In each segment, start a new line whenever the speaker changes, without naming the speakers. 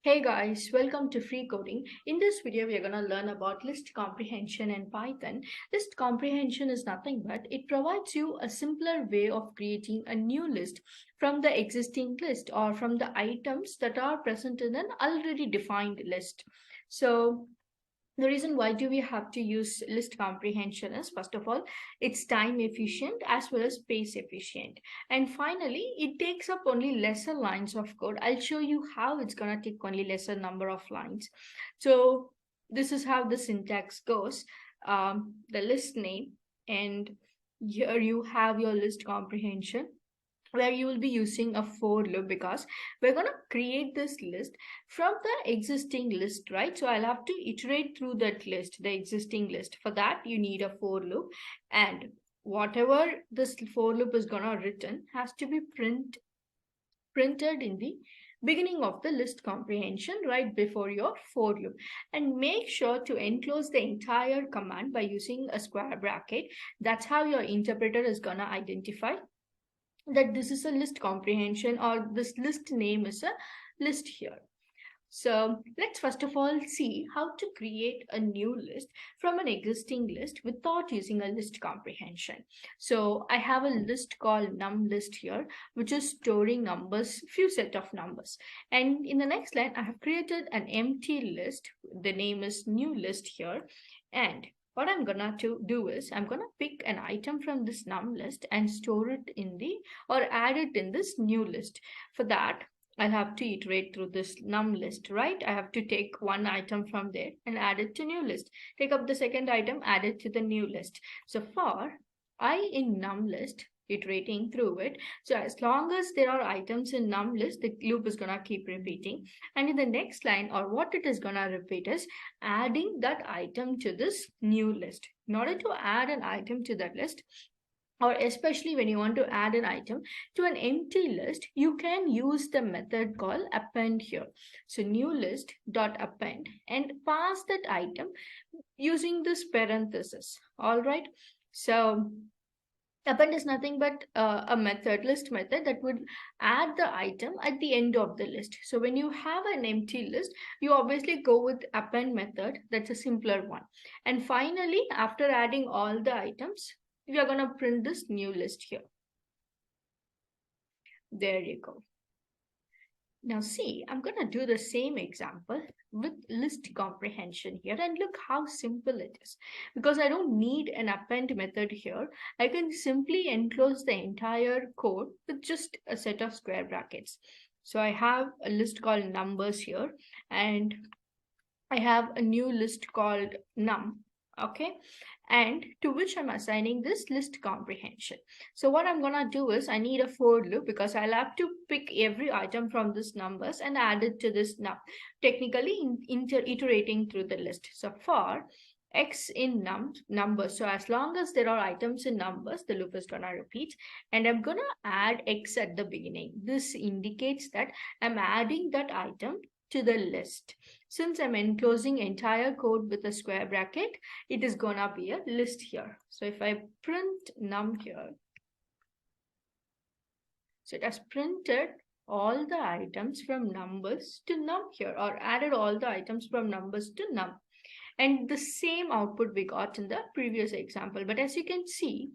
Hey guys, welcome to Free Coding. In this video, we are going to learn about list comprehension in Python. List comprehension is nothing but it provides you a simpler way of creating a new list from the existing list or from the items that are present in an already defined list. So the reason why do we have to use list comprehension is, first of all, it's time efficient as well as space efficient, and finally it takes up only lesser lines of code. I'll show you how it's going to take only lesser number of lines. So this is how the syntax goes. The list name, and here you have your list comprehension, where you will be using a for loop because we're going to create this list from the existing list, right? So I'll have to iterate through that list, the existing list. For that, you need a for loop, and whatever this for loop is going to written has to be printed in the beginning of the list comprehension right before your for loop. And make sure to enclose the entire command by using a square bracket. That's how your interpreter is going to identify that this is a list comprehension or this list name is a list here. So let's first of all see how to create a new list from an existing list without using a list comprehension. So I have a list called num list here, which is storing numbers, few set of numbers. And in the next line, I have created an empty list. The name is new list here. And what I'm gonna do is I'm gonna pick an item from this num list and store it in the or add it in this new list. For that, I'll have to iterate through this num list, right? I have to take one item from there and add it to new list. Take up the second item, add it to the new list. So for I in num list, iterating through it. So as long as there are items in num list, the loop is gonna keep repeating. And in the next line, or what it is gonna repeat is adding that item to this new list. In order to add an item to that list, or especially when you want to add an item to an empty list, you can use the method called append here. So new list dot append and pass that item using this parenthesis. All right. So append is nothing but a method, list method that would add the item at the end of the list. So when you have an empty list, you obviously go with append method. That's a simpler one. And finally, after adding all the items, we are going to print this new list here. There you go. Now see, I'm going to do the same example with list comprehension here, and look how simple it is. Because I don't need an append method here, I can simply enclose the entire code with just a set of square brackets. So I have a list called numbers here, and I have a new list called num. Okay, and to which I'm assigning this list comprehension. So what I'm gonna do is I need a for loop because I'll have to pick every item from this numbers and add it to this num, technically iterating through the list. So for x in numbers, so as long as there are items in numbers, the loop is gonna repeat, and I'm gonna add x at the beginning. This indicates that I'm adding that item to the list. Since I'm enclosing entire code with a square bracket, it is gonna be a list here. So if I print num here, so it has printed all the items from numbers to num here, or added all the items from numbers to num. And the same output we got in the previous example. But as you can see,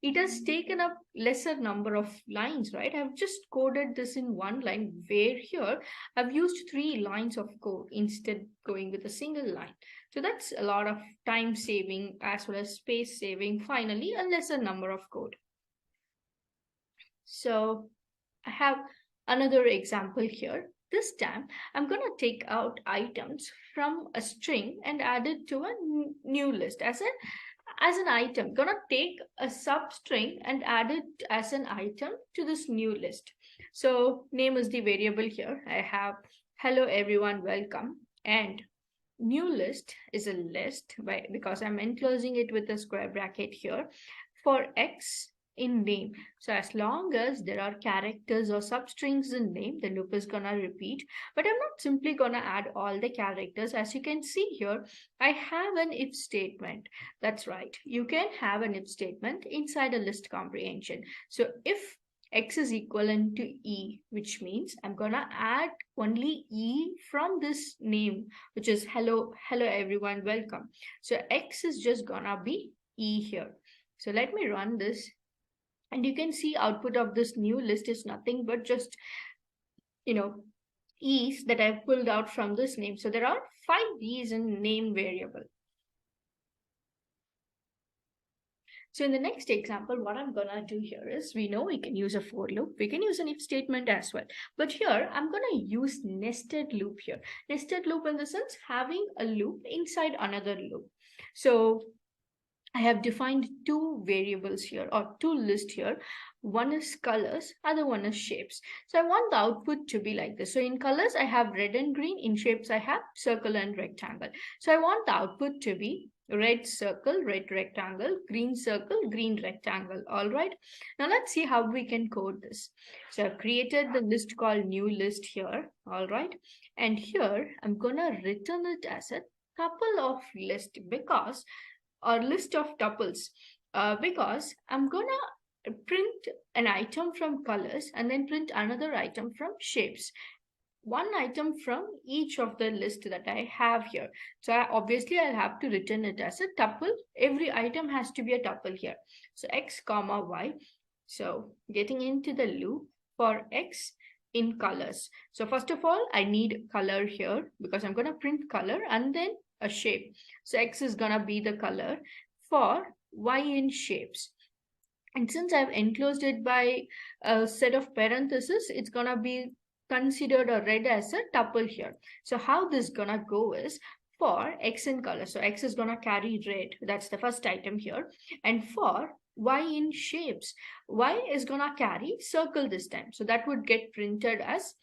it has taken up lesser number of lines, right? I've just coded this in one line, where here I've used 3 lines of code instead going with a single line. So that's a lot of time saving as well as space saving. Finally, a lesser number of code. So I have another example here. This time, I'm going to take out items from a string and add it to a new list as an item. Gonna take a substring and add it as an item to this new list. So name is the variable here. I have hello everyone, welcome, and new list is a list because I'm enclosing it with a square bracket here for x in name. So as long as there are characters or substrings in name, the loop is gonna repeat. But I'm not simply gonna add all the characters. As you can see here, I have an if statement. That's right. You can have an if statement inside a list comprehension. So if x is equivalent to e, which means I'm gonna add only e from this name, which is hello everyone, welcome. So x is just gonna be e here. So let me run this, and you can see output of this new list is nothing but just, you know, e's that I've pulled out from this name. So there are 5 e's in name variable. So in the next example, what I'm gonna do here is, we know we can use a for loop, we can use an if statement as well. But here, I'm gonna use nested loop here. Nested loop in the sense having a loop inside another loop. So I have defined 2 variables here, or 2 lists here. One is colors, other one is shapes. So I want the output to be like this. So in colors, I have red and green. In shapes, I have circle and rectangle. So I want the output to be red circle, red rectangle, green circle, green rectangle. All right. Now let's see how we can code this. So I've created the list called new list here. All right. And here I'm going to return it as a couple of list, because or list of tuples, because I'm gonna print an item from colors and then print another item from shapes. One item from each of the list that I have here. So obviously I'll have to return it as a tuple. Every item has to be a tuple here. So x comma y. So getting into the loop for x in colors. So first of all, I need color here because I'm going to print color and then a shape. So x is going to be the color for y in shapes. And since I've enclosed it by a set of parentheses, it's going to be considered a red as a tuple here. So how this gonna go is, for x in color, so x is gonna carry red, that's the first item here. And for y in shapes, y is gonna carry circle this time, so that would get printed as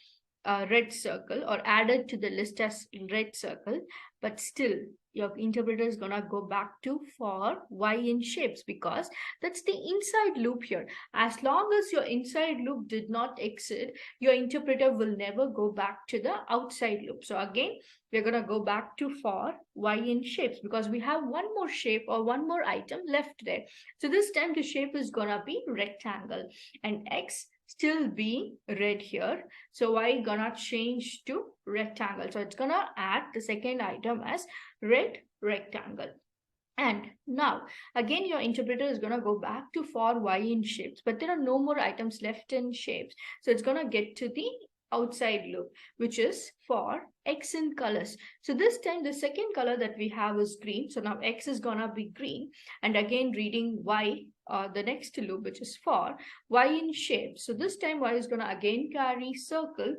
a red circle or added to the list as red circle. But still your interpreter is gonna go back to for y in shapes, because that's the inside loop here. As long as your inside loop did not exit, your interpreter will never go back to the outside loop. So again, we're going to go back to for y in shapes, because we have one more shape or one more item left there. So this time the shape is going to be rectangle, and x still being red here. So y gonna change to rectangle. So it's gonna add the second item as red rectangle. And now again your interpreter is going to go back to for y in shapes, but there are no more items left in shapes. So it's going to get to the outside loop, which is for x in colors. So this time the second color that we have is green. So now x is going to be green, and again reading y, the next loop, which is for y in shapes. So this time y is going to again carry circle.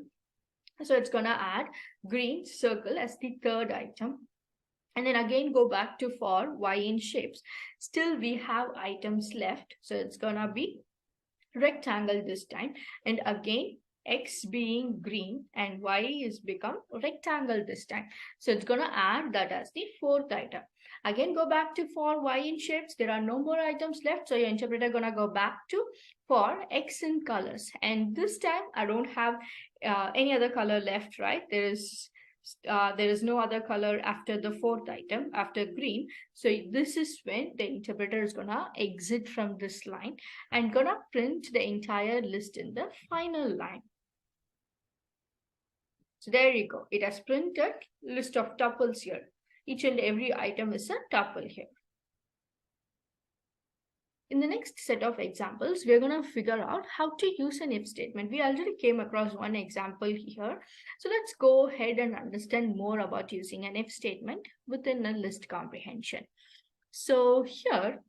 So it's going to add green circle as the third item. And then again go back to for y in shapes. Still we have items left, so it's gonna be rectangle this time. And again x being green and y is become rectangle this time. So it's gonna add that as the fourth item. Again go back to for y in shapes. There are no more items left, so your interpreter gonna go back to for x in colors. And this time I don't have any other color left, right? There is no other color after the fourth item, after green. So this is when the interpreter is gonna exit from this line and gonna print the entire list in the final line. So there you go. It has printed list of tuples here. Each and every item is a tuple here. In the next set of examples, we're going to figure out how to use an if statement. We already came across one example here. So let's go ahead and understand more about using an if statement within a list comprehension. So here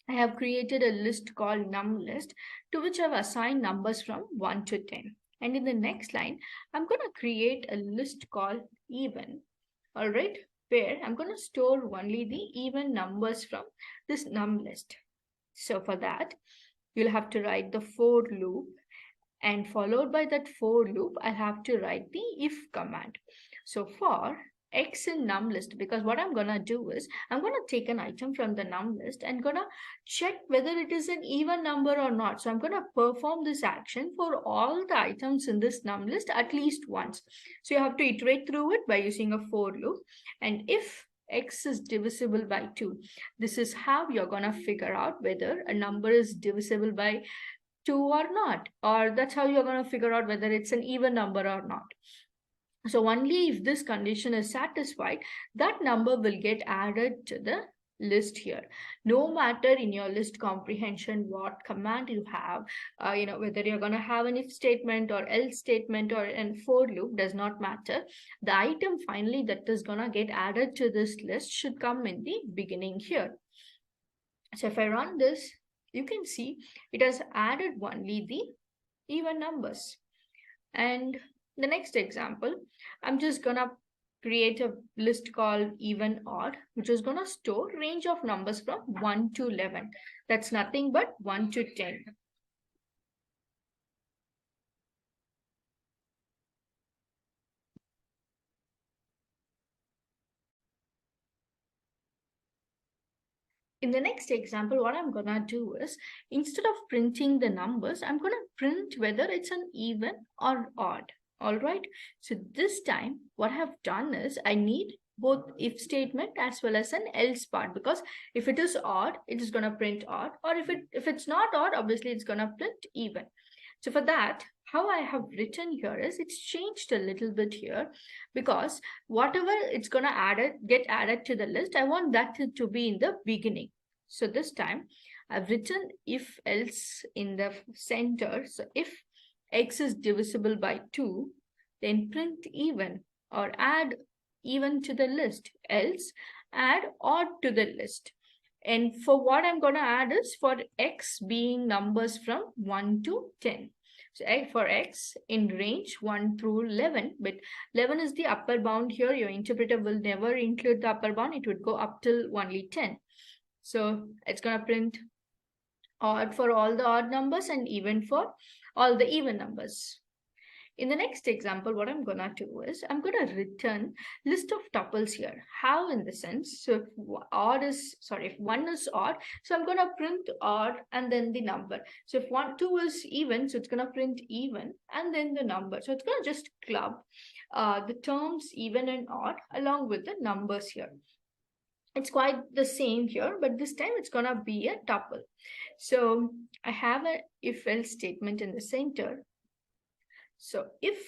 I have created a list called num list, to which I've assigned numbers from 1 to 10. And in the next line, I'm going to create a list called even, all right, where I'm going to store only the even numbers from this num list. So for that, you'll have to write the for loop, and followed by that for loop, I have to write the if command. So for x in num list, because what I'm gonna do is I'm gonna take an item from the num list and gonna check whether it is an even number or not. So I'm gonna perform this action for all the items in this num list at least once. So you have to iterate through it by using a for loop. And if x is divisible by 2, this is how you're gonna figure out whether a number is divisible by 2 or not, or that's how you're going to figure out whether it's an even number or not. So only if this condition is satisfied, that number will get added to the list here. No matter in your list comprehension what command you have, whether you're going to have an if statement or else statement or an for loop, does not matter. The item finally that is going to get added to this list should come in the beginning here. So if I run this, you can see it has added only the even numbers. And the next example, I'm just gonna create a list called even odd, which is gonna store range of numbers from 1 to 11. That's nothing but 1 to 10. In the next example, what I'm gonna do is, instead of printing the numbers, I'm gonna print whether it's an even or odd. All right. So this time, what I have done is I need both if statement as well as an else part, because if it is odd, it is gonna print odd, or if it's not odd, obviously it's gonna print even. So for that, how I have written here is it's changed a little bit here, because whatever it's going to get added to the list, I want that to be in the beginning. So this time I've written if else in the center. So if x is divisible by 2, then print even or add even to the list, else add odd to the list. And for what I'm going to add is for x being numbers from 1 to 10. So for x in range 1 through 11, but 11 is the upper bound here. Your interpreter will never include the upper bound. It would go up till only 10. So it's going to print odd for all the odd numbers and even for all the even numbers. In the next example, what I'm going to do is I'm going to return list of tuples here. How in the sense? So if one is odd, so I'm going to print odd and then the number. So if 2 is even, so it's going to print even and then the number. So it's going to just club the terms even and odd along with the numbers here. It's quite the same here, but this time it's going to be a tuple. So I have a if else statement in the center. So if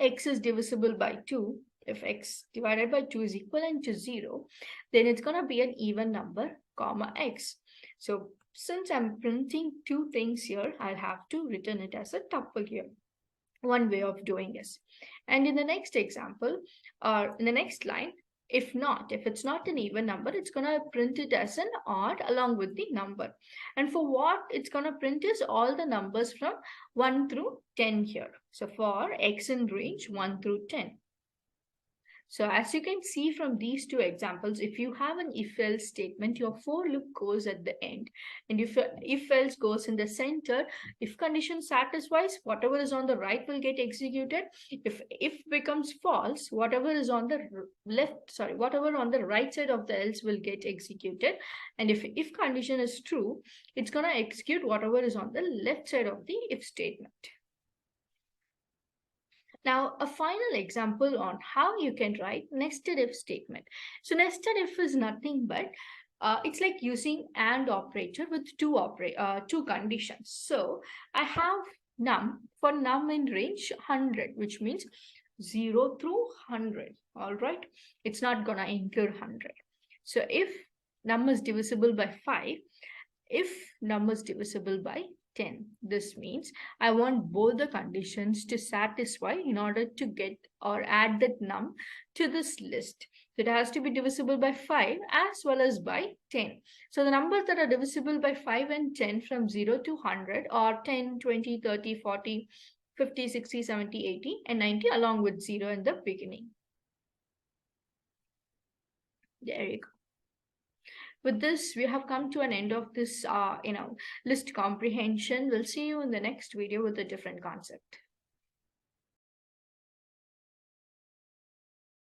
x is divisible by 2, if x divided by 2 is equivalent to 0, then it's going to be an even number, comma x. So since I'm printing two things here, I'll have to return it as a tuple here. One way of doing this. And in the next example, or in the next line, if it's not an even number, it's going to print it as an odd along with the number. And for what it's going to print is all the numbers from 1 through 10 here. So for x in range 1 through 10. So as you can see from these two examples, if you have an if-else statement, your for loop goes at the end. And if else goes in the center, if condition satisfies, whatever is on the right will get executed. If becomes false, whatever is on the whatever on the right side of the else will get executed. And if condition is true, it's going to execute whatever is on the left side of the if statement. Now, a final example on how you can write nested if statement. So nested if is nothing but it's like using AND operator with two conditions. So I have num in range 100, which means 0 through 100. All right, it's not gonna include 100. So if num is divisible by 5, if num is divisible by 10. This means I want both the conditions to satisfy in order to get or add that num to this list. So it has to be divisible by 5 as well as by 10. So the numbers that are divisible by 5 and 10 from 0 to 100 are 10, 20, 30, 40, 50, 60, 70, 80, and 90 along with 0 in the beginning. There you go. With this, we have come to an end of this, list comprehension. We'll see you in the next video with a different concept.